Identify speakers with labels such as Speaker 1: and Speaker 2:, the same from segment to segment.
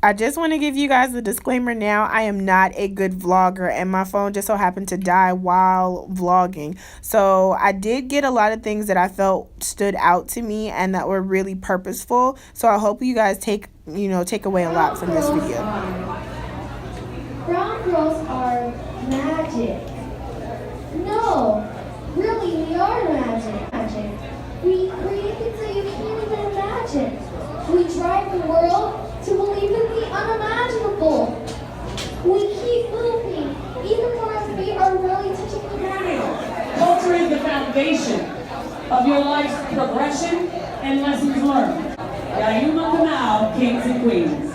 Speaker 1: I just want to give you guys a disclaimer now. I am not a good vlogger, and my phone just so happened to die while vlogging. So I did get a lot of things that I felt stood out to me and that were really purposeful. So I hope you guys take away a lot from this video.
Speaker 2: Brown girls are magic. No, really, we are magic. We create things that you can't even imagine. We drive the world to believe in the unimaginable. We keep moving, even when our feet are really touching the ground.
Speaker 3: Culture is the foundation of your life's progression and lessons learned. Yayuma Kanal, Kings and Queens.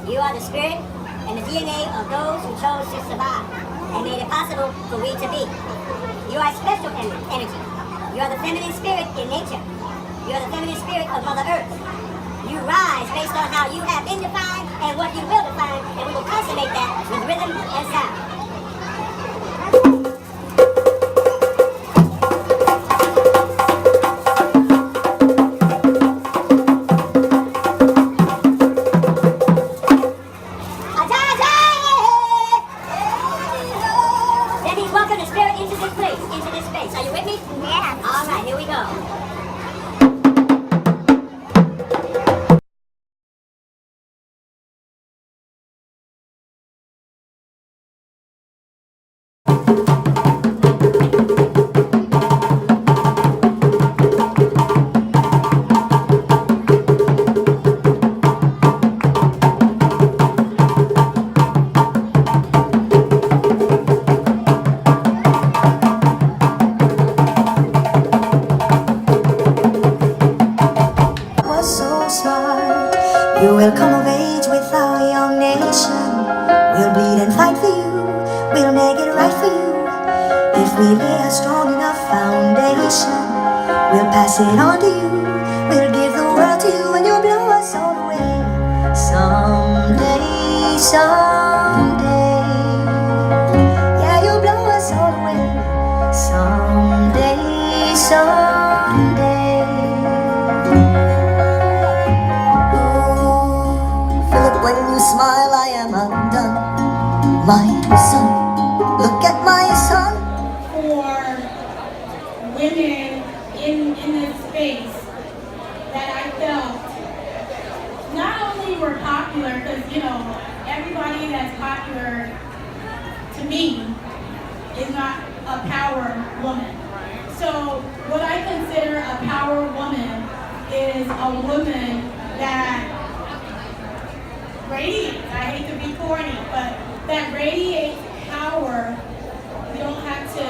Speaker 4: You are the spirit and the DNA of those who chose to survive and made it possible for we to be. You are special energy. You are the feminine spirit in nature. You are the feminine spirit of Mother Earth. You rise based on how you have been defined and what you will define, and we will consummate that with rhythm and sound. Welcome the spirit into this place, into this space. Are you with me? Yeah. All right, here we go.
Speaker 5: You will come of age with our young nation. We'll bleed and fight for you. We'll make it right for you. If we lay a strong enough foundation, we'll pass it on to you. We'll give the world to you, and you'll blow us all away. Someday, someday. Yeah, you'll blow us all away. Someday, someday. When you smile, I am undone. My son, look at my son.
Speaker 6: For women in this space that I felt not only were popular, because everybody that's popular to me is not a power woman. So what I consider a power woman is a woman that radiates, I hate to be corny, but that radiates power. You don't have to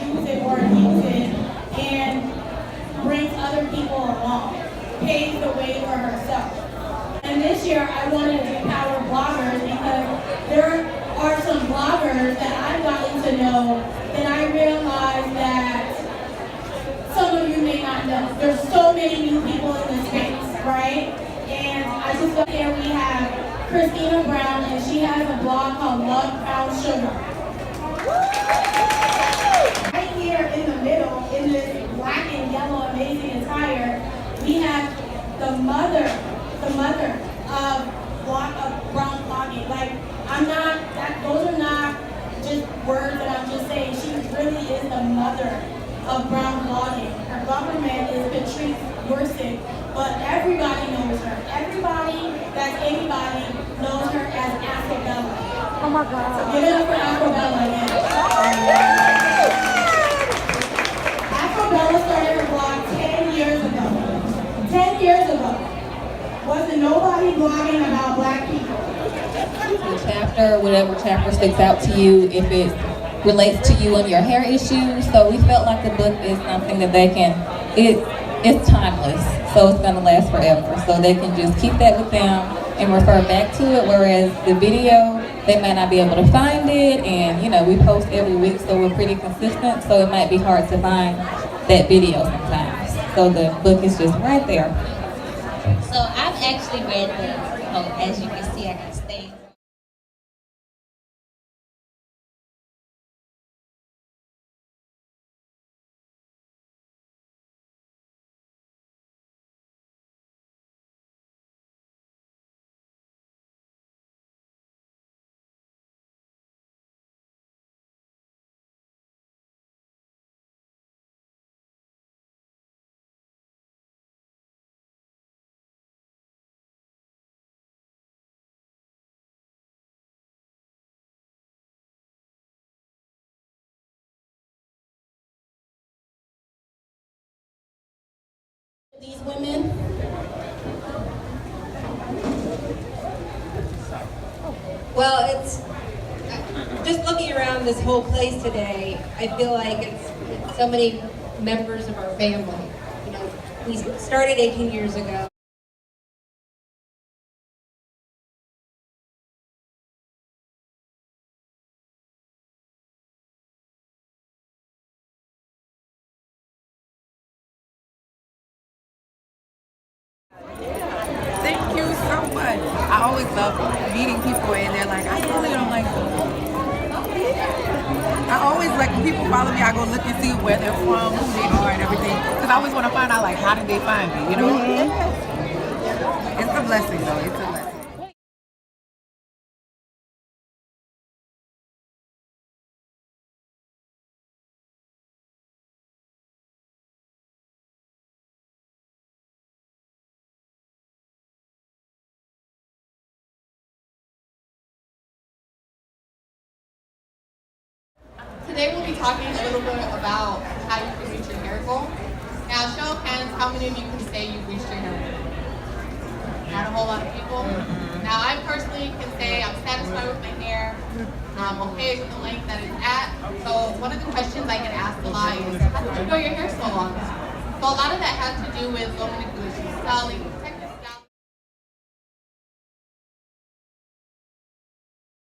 Speaker 6: use it or abuse it, and brings other people along, paves the way for herself. And this year I wanted to do power bloggers because there are some bloggers that I've gotten to know that I realized that some of you may not know. There's so many new people in this space, right? And I just got here, we have Christina Brown, and she has a blog called Love Brown Sugar. Right here in the middle, in this black and yellow amazing attire, we have the mother of brown blogging. Like, those are not just words that I'm just saying. She really is the mother of brown blogging. Her government is Patrice Worsick, but everybody knows her. Everybody that's anybody knows her as Afrobella.
Speaker 1: Oh my God.
Speaker 6: So give it up for Afrobella again. Afrobella started her blog 10 years ago. 10 years ago. Wasn't nobody blogging about black people.
Speaker 7: Chapter, whatever chapter sticks out to you, if it relates to you and your hair issues. So we felt like the book is something that they can, it's timeless, so it's gonna last forever. So they can just keep that with them and refer back to it, whereas the video they may not be able to find it, and we post every week, so we're pretty consistent, so it might be hard to find that video sometimes. So the book is just right there.
Speaker 8: So I've actually read the book. As you can see, I got stains.
Speaker 6: These women.
Speaker 9: Well, it's just looking around this whole place today, I feel like it's so many members of our family. We started 18 years ago.
Speaker 10: Thank you so much. I always love meeting people and they're like, I really don't like them. I always like when people follow me, I go look and see where they're from, who they are and everything. Because I always want to find out like how did they find me, It's a blessing though, it's a blessing.
Speaker 11: Today we'll be talking a little bit about how you can reach your hair goal. Now, show of hands, how many of you can say you've reached your hair goal? Not a whole lot of people. Now, I personally can say I'm satisfied with my hair. I'm okay with the length that it's at. So one of the questions I get asked a lot is, how did you grow your hair so long? So a lot of that has to do with low manipulation styling, protective styling.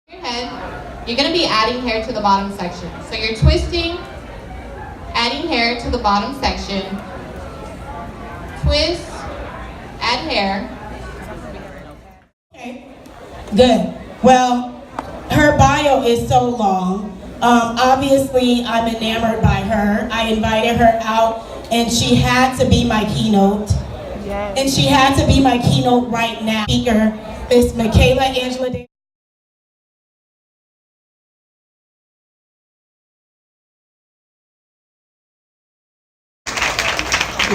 Speaker 11: Your head, you're going to be adding hair to the bottom section. So you're twisting, adding hair to the bottom section, twist, add hair.
Speaker 6: Okay, good. Well, her bio is so long. Obviously, I'm enamored by her. I invited her out, and she had to be my keynote. Yes. And she had to be my keynote right now. Speaker is Michaela Angela Davis.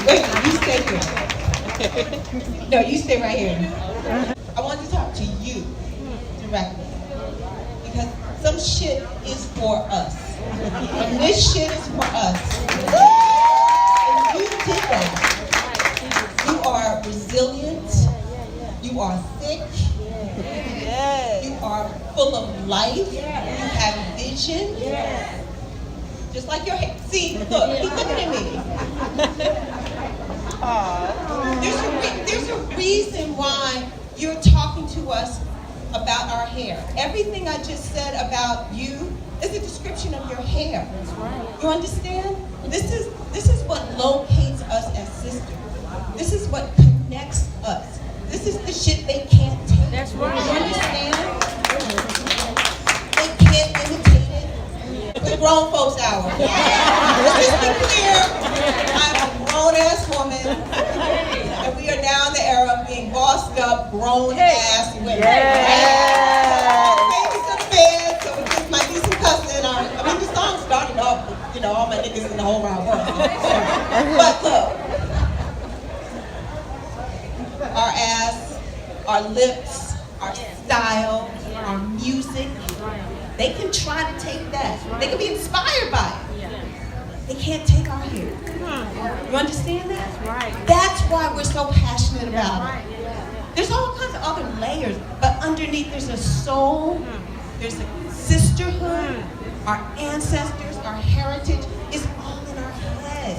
Speaker 12: Wait, you stay here. No, you stay right here. I want to talk to you directly. Because some shit is for us. And this shit is for us. And you did that. You are resilient. You are thick. You are full of life. You have vision. Just like your hair. See, look, he's looking at me. There's a reason why you're talking to us about our hair. Everything I just said about you is a description of your hair. That's right. You understand? This is what locates us as sisters. This is what connects us. This is the shit they can't take. That's right. You understand? They can't imitate it. The grown folks hour. Let's just be clear. I'm a grown-ass woman. And we are now in the era of being bossed up, grown-ass women. Babies in the bed, so it might be some cussing. I mean, the song started off with, all my niggas in the whole round world. But look, our ass, our lips, our style, our music, they can try to take that. They can be inspired by it. They can't take our hair. You understand that? That's right. That's why we're so passionate about it. There's all kinds of other layers, but underneath there's a soul, there's a sisterhood, our ancestors, our heritage is all in our head.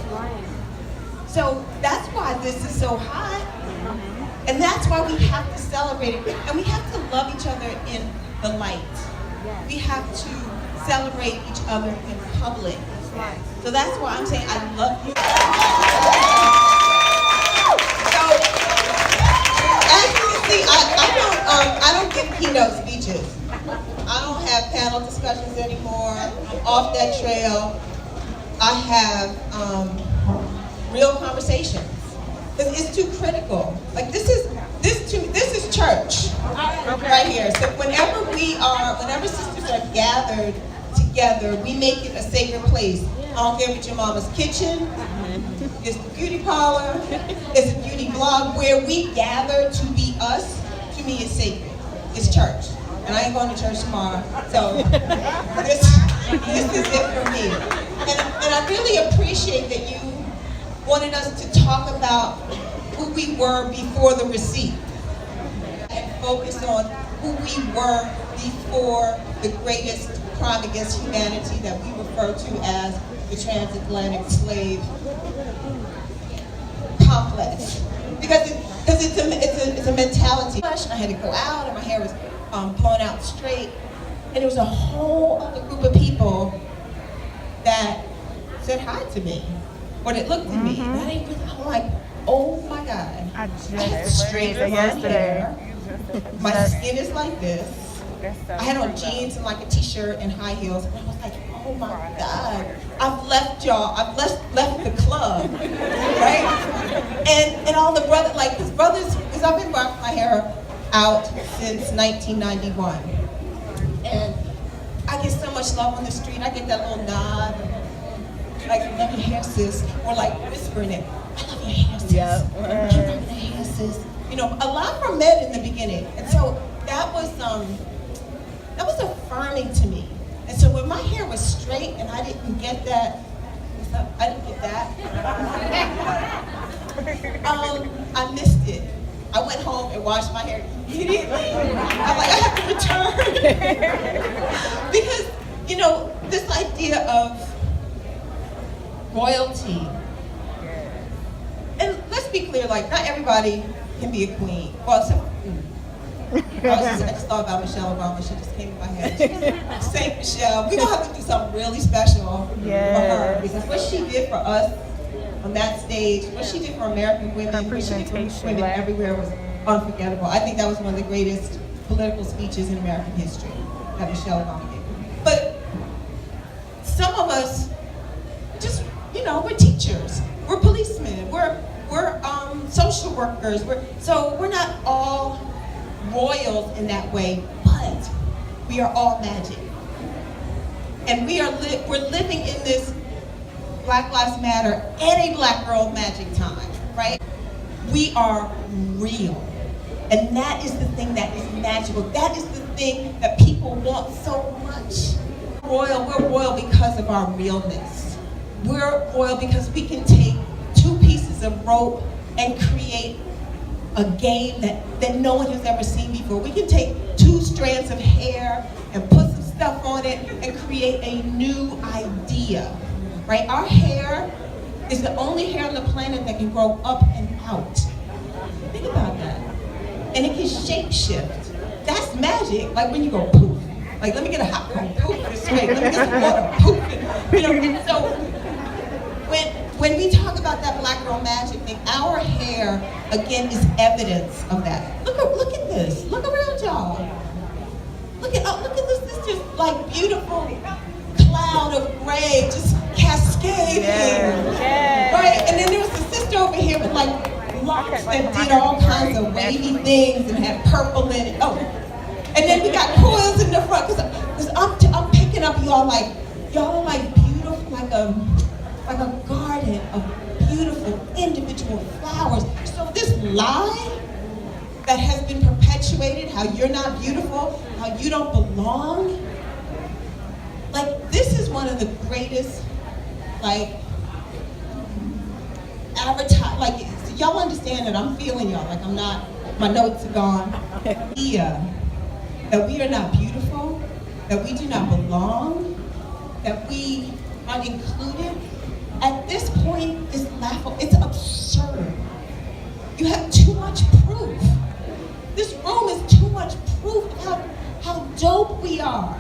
Speaker 12: So that's why this is so hot. And that's why we have to celebrate it. And we have to love each other in the light. We have to celebrate each other in public. So that's why I'm saying I love you. So, as you can see, I don't give keynote speeches. I don't have panel discussions anymore. I'm off that trail. I have real conversations. It's too critical. Like this is church right here. So whenever sisters are gathered together, we make it a sacred place. I don't care if it's your mama's kitchen, it's the beauty parlor, it's a beauty blog. Where we gather to be us, to me is sacred. It's church. And I ain't going to church tomorrow. So this is it for me. And I really appreciate that you wanted us to talk about who we were before the receipt. And focus on who we were before the greatest crime against humanity that we refer to as the transatlantic slave complex. Because it's a mentality. I had to go out and my hair was blown out straight. And there was a whole other group of people that said hi to me. Or that looked at me. And I'm like, oh my God. I have straight hair. My skin is like this. I had on jeans and like a t-shirt and high heels. And I was like, oh my God. I've left y'all. I've left the club. Right? And all the brothers, like his brothers, because I've been rocking my hair out since 1991. And I get so much love on the street. I get that little nod. Like, I love your hair, sis. Or like whispering it. I love your hair, sis. I love your hair, sis. You know, a lot were men in the beginning. And so that was affirming to me. And so when my hair was straight and I didn't get that, I missed it. I went home and washed my hair immediately. I'm like, I have to return. Because, you know, this idea of royalty. And let's be clear, like, not everybody can be a queen. Well, I just thought about Michelle Obama. She just came in my head. Saint Michelle. We're going to have to do something really special for her. Because what she did for us on that stage, what she did for American women, what she did for women everywhere was unforgettable. I think that was one of the greatest political speeches in American history that Michelle Obama gave. But some of us just, you know, we're teachers, we're policemen, we're social workers, so we're not all royals in that way, but we are all magic. And we're living in this Black Lives Matter and a Black Girl Magic time, right? We are real. And that is the thing that is magical. That is the thing that people want so much. We're royal because of our realness. We're royal because we can take two pieces of rope and create a game that no one has ever seen before. We can take two strands of hair and put some stuff on it and create a new idea, right? Our hair is the only hair on the planet that can grow up and out. Think about that. And it can shape shift. That's magic, like when you go poof. Like, let me get a hot comb, poof, this way. Let me get some water, poof. You know, so when we talk about that Black Girl Magic thing, our hair, again, is evidence of that. Look at this. Look around y'all. Look at this. This just like beautiful cloud of gray just cascading. Right? And then there was the sister over here with like locks that did all kinds of wavy things and had purple in it. Oh, and then we got coils in the front because I'm picking up y'all are like beautiful, like a garden of beautiful individual flowers. So this lie that has been perpetuated, how you're not beautiful, how you don't belong, like this is one of the greatest, like, so y'all understand that I'm feeling y'all, like I'm not, my notes are gone. Yeah, that we are not beautiful, that we do not belong, that we aren't included. At this point, it's laughable, it's absurd. You have too much proof. This room is too much proof of how dope we are.